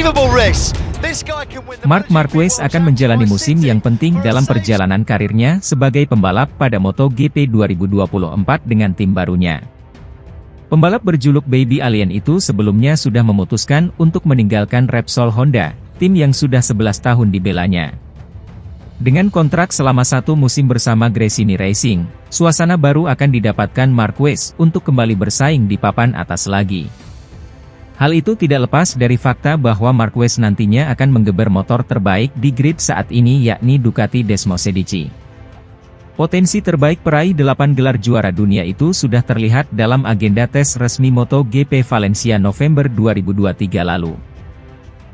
unbelievable race. This guy can win the Marc Marquez akan menjalani musim yang penting dalam perjalanan karirnya sebagai pembalap pada MotoGP 2024 dengan tim barunya. Pembalap berjuluk Baby Alien itu sebelumnya sudah memutuskan untuk meninggalkan Repsol Honda, tim yang sudah 11 tahun dibelanya. Dengan kontrak selama 1 musim bersama Gresini Racing, suasana baru akan didapatkan Marquez untuk kembali bersaing di papan atas lagi. Hal itu tidak lepas dari fakta bahwa Marquez nantinya akan menggeber motor terbaik di grid saat ini yakni Ducati Desmosedici. Potensi terbaik peraih 8 gelar juara dunia itu sudah terlihat dalam agenda tes resmi MotoGP Valencia November 2023 lalu.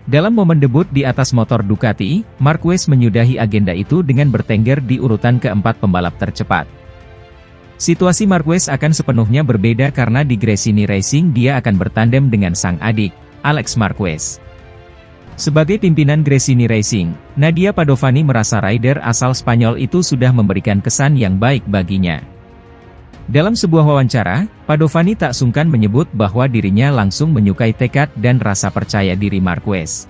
Dalam momen debut di atas motor Ducati, Marquez menyudahi agenda itu dengan bertengger di urutan keempat pembalap tercepat. Situasi Marquez akan sepenuhnya berbeda karena di Gresini Racing dia akan bertandem dengan sang adik, Alex Marquez. Sebagai pimpinan Gresini Racing, Nadia Padovani merasa rider asal Spanyol itu sudah memberikan kesan yang baik baginya. Dalam sebuah wawancara, Padovani tak sungkan menyebut bahwa dirinya langsung menyukai tekad dan rasa percaya diri Marquez.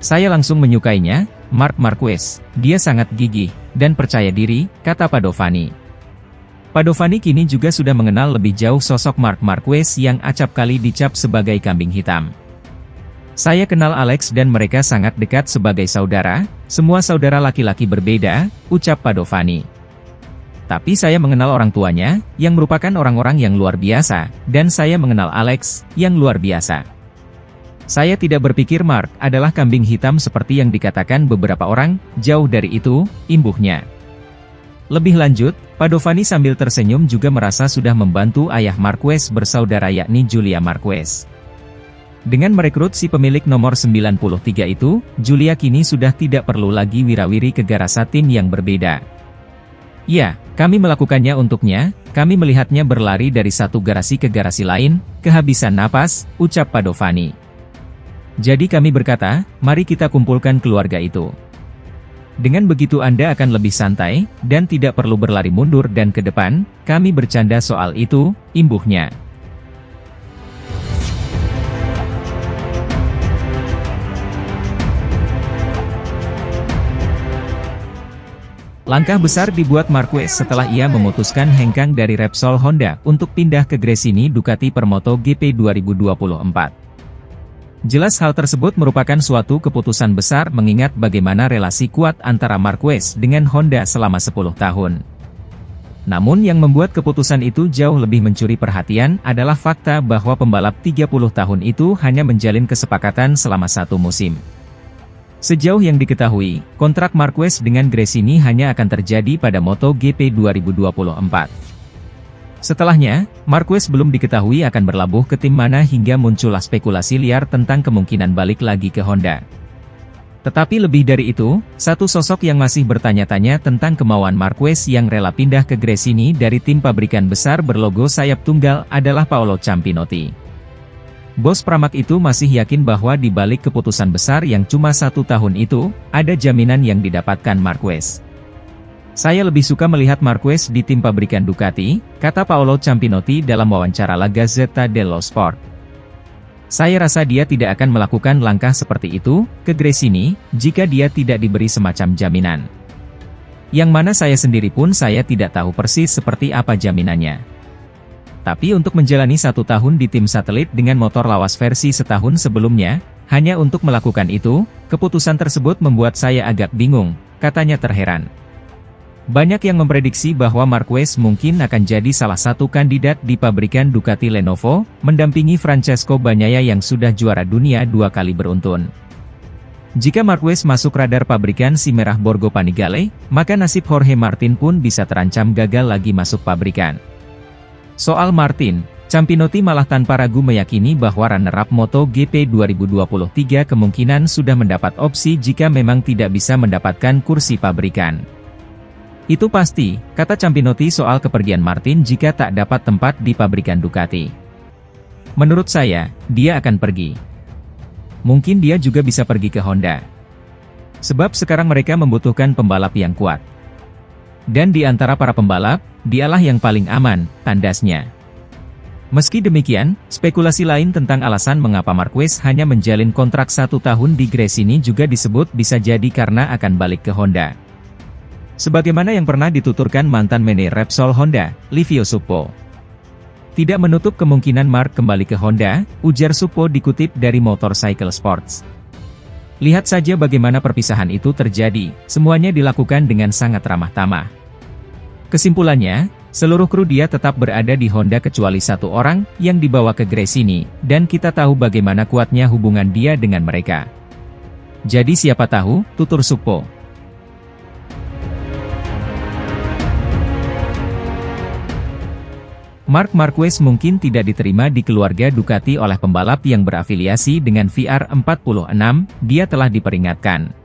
"Saya langsung menyukainya, Marc Marquez. Dia sangat gigih dan percaya diri," kata Padovani. Padovani kini juga sudah mengenal lebih jauh sosok Marc Marquez yang acap kali dicap sebagai kambing hitam. "Saya kenal Alex dan mereka sangat dekat sebagai saudara, semua saudara laki-laki berbeda," ucap Padovani. "Tapi saya mengenal orang tuanya, yang merupakan orang-orang yang luar biasa, dan saya mengenal Alex, yang luar biasa. Saya tidak berpikir Marc adalah kambing hitam seperti yang dikatakan beberapa orang, jauh dari itu," imbuhnya. Lebih lanjut, Padovani sambil tersenyum juga merasa sudah membantu ayah Marquez bersaudara yakni Julia Marquez. Dengan merekrut si pemilik nomor 93 itu, Julia kini sudah tidak perlu lagi wirawiri ke garasi tim yang berbeda. "Ya, kami melakukannya untuknya, kami melihatnya berlari dari satu garasi ke garasi lain, kehabisan napas," ucap Padovani. "Jadi kami berkata, mari kita kumpulkan keluarga itu. Dengan begitu Anda akan lebih santai, dan tidak perlu berlari mundur dan ke depan, kami bercanda soal itu," imbuhnya. Langkah besar dibuat Marquez setelah ia memutuskan hengkang dari Repsol Honda untuk pindah ke Gresini Ducati per MotoGP 2024. Jelas hal tersebut merupakan suatu keputusan besar mengingat bagaimana relasi kuat antara Marquez dengan Honda selama 10 tahun. Namun yang membuat keputusan itu jauh lebih mencuri perhatian adalah fakta bahwa pembalap 30 tahun itu hanya menjalin kesepakatan selama 1 musim. Sejauh yang diketahui, kontrak Marquez dengan Gresini hanya akan terjadi pada MotoGP 2024. Setelahnya, Marquez belum diketahui akan berlabuh ke tim mana hingga muncullah spekulasi liar tentang kemungkinan balik lagi ke Honda. Tetapi lebih dari itu, satu sosok yang masih bertanya-tanya tentang kemauan Marquez yang rela pindah ke Gresini dari tim pabrikan besar berlogo sayap tunggal adalah Paolo Ciampinotti. Bos pramak itu masih yakin bahwa di balik keputusan besar yang cuma 1 tahun itu, ada jaminan yang didapatkan Marquez. "Saya lebih suka melihat Marquez di tim pabrikan Ducati," kata Paolo Ciampinotti dalam wawancara La Gazzetta dello Sport. "Saya rasa dia tidak akan melakukan langkah seperti itu ke Gresini, jika dia tidak diberi semacam jaminan. Yang mana saya sendiri pun saya tidak tahu persis seperti apa jaminannya. Tapi untuk menjalani 1 tahun di tim satelit dengan motor lawas versi setahun sebelumnya, hanya untuk melakukan itu, keputusan tersebut membuat saya agak bingung," katanya terheran. Banyak yang memprediksi bahwa Marquez mungkin akan jadi salah satu kandidat di pabrikan Ducati Lenovo, mendampingi Francesco Bagnaia yang sudah juara dunia 2 kali beruntun. Jika Marquez masuk radar pabrikan si merah Borgo Panigale, maka nasib Jorge Martin pun bisa terancam gagal lagi masuk pabrikan. Soal Martin, Ciampinotti malah tanpa ragu meyakini bahwa runner-up MotoGP 2023 kemungkinan sudah mendapat opsi jika memang tidak bisa mendapatkan kursi pabrikan. "Itu pasti," kata Ciampinotti soal kepergian Martin jika tak dapat tempat di pabrikan Ducati. "Menurut saya, dia akan pergi. Mungkin dia juga bisa pergi ke Honda. Sebab sekarang mereka membutuhkan pembalap yang kuat. Dan di antara para pembalap, dialah yang paling aman," tandasnya. Meski demikian, spekulasi lain tentang alasan mengapa Marquez hanya menjalin kontrak 1 tahun di Gresini juga disebut bisa jadi karena akan balik ke Honda. Sebagaimana yang pernah dituturkan mantan manajer Repsol Honda, Livio Suppo. Tidak menutup kemungkinan Mark kembali ke Honda, ujar Suppo dikutip dari Motorcycle Sports. Lihat saja bagaimana perpisahan itu terjadi, semuanya dilakukan dengan sangat ramah tamah. Kesimpulannya, seluruh kru dia tetap berada di Honda kecuali 1 orang yang dibawa ke Gresini, dan kita tahu bagaimana kuatnya hubungan dia dengan mereka. Jadi siapa tahu, tutur Suppo. Marc Marquez mungkin tidak diterima di keluarga Ducati oleh pembalap yang berafiliasi dengan VR46, dia telah diperingatkan.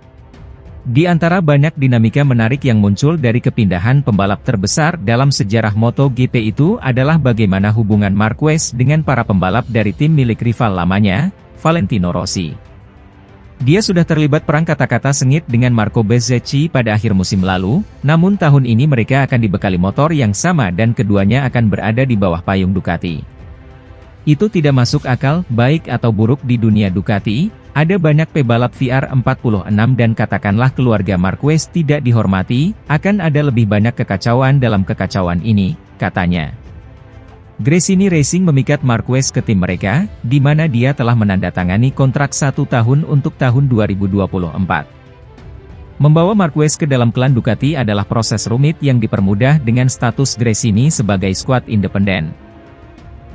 Di antara banyak dinamika menarik yang muncul dari kepindahan pembalap terbesar dalam sejarah MotoGP itu adalah bagaimana hubungan Marquez dengan para pembalap dari tim milik rival lamanya, Valentino Rossi. Dia sudah terlibat perang kata-kata sengit dengan Marco Bezzecchi pada akhir musim lalu, namun tahun ini mereka akan dibekali motor yang sama dan keduanya akan berada di bawah payung Ducati. Itu tidak masuk akal, baik atau buruk di dunia Ducati, ada banyak pebalap VR46 dan katakanlah keluarga Marquez tidak dihormati, akan ada lebih banyak kekacauan dalam kekacauan ini, katanya. Gresini Racing memikat Marquez ke tim mereka, di mana dia telah menandatangani kontrak 1 tahun untuk tahun 2024. Membawa Marquez ke dalam klan Ducati adalah proses rumit yang dipermudah dengan status Gresini sebagai skuad independen.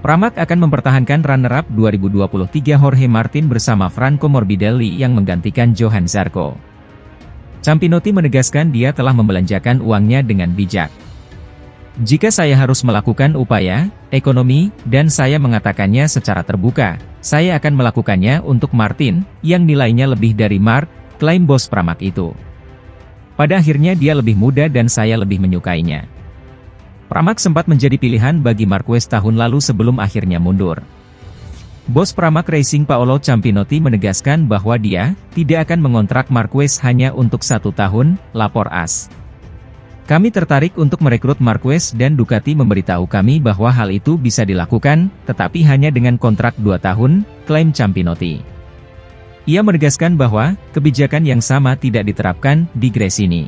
Pramac akan mempertahankan runner-up 2023 Jorge Martin bersama Franco Morbidelli yang menggantikan Johann Zarco. Campinotti menegaskan dia telah membelanjakan uangnya dengan bijak. Jika saya harus melakukan upaya ekonomi, dan saya mengatakannya secara terbuka, saya akan melakukannya untuk Martin, yang nilainya lebih dari Mark, klaim bos Pramac itu. Pada akhirnya dia lebih muda dan saya lebih menyukainya. Pramac sempat menjadi pilihan bagi Marquez tahun lalu sebelum akhirnya mundur. Bos Pramac Racing Paolo Campinotti menegaskan bahwa dia tidak akan mengontrak Marquez hanya untuk 1 tahun, lapor AS. Kami tertarik untuk merekrut Marquez dan Ducati memberitahu kami bahwa hal itu bisa dilakukan, tetapi hanya dengan kontrak 2 tahun, klaim Campinotti. Ia menegaskan bahwa, kebijakan yang sama tidak diterapkan di Gresini.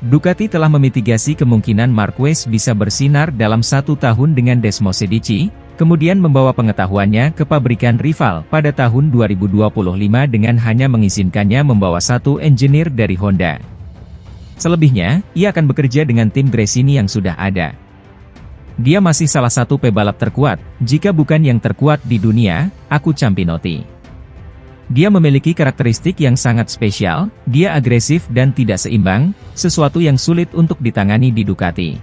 Ducati telah memitigasi kemungkinan Marquez bisa bersinar dalam 1 tahun dengan Desmosedici, kemudian membawa pengetahuannya ke pabrikan rival pada tahun 2025 dengan hanya mengizinkannya membawa 1 engineer dari Honda. Selebihnya, ia akan bekerja dengan tim Gresini yang sudah ada. Dia masih salah satu pebalap terkuat, jika bukan yang terkuat di dunia, aku Campinotti. Dia memiliki karakteristik yang sangat spesial, dia agresif dan tidak seimbang, sesuatu yang sulit untuk ditangani di Ducati.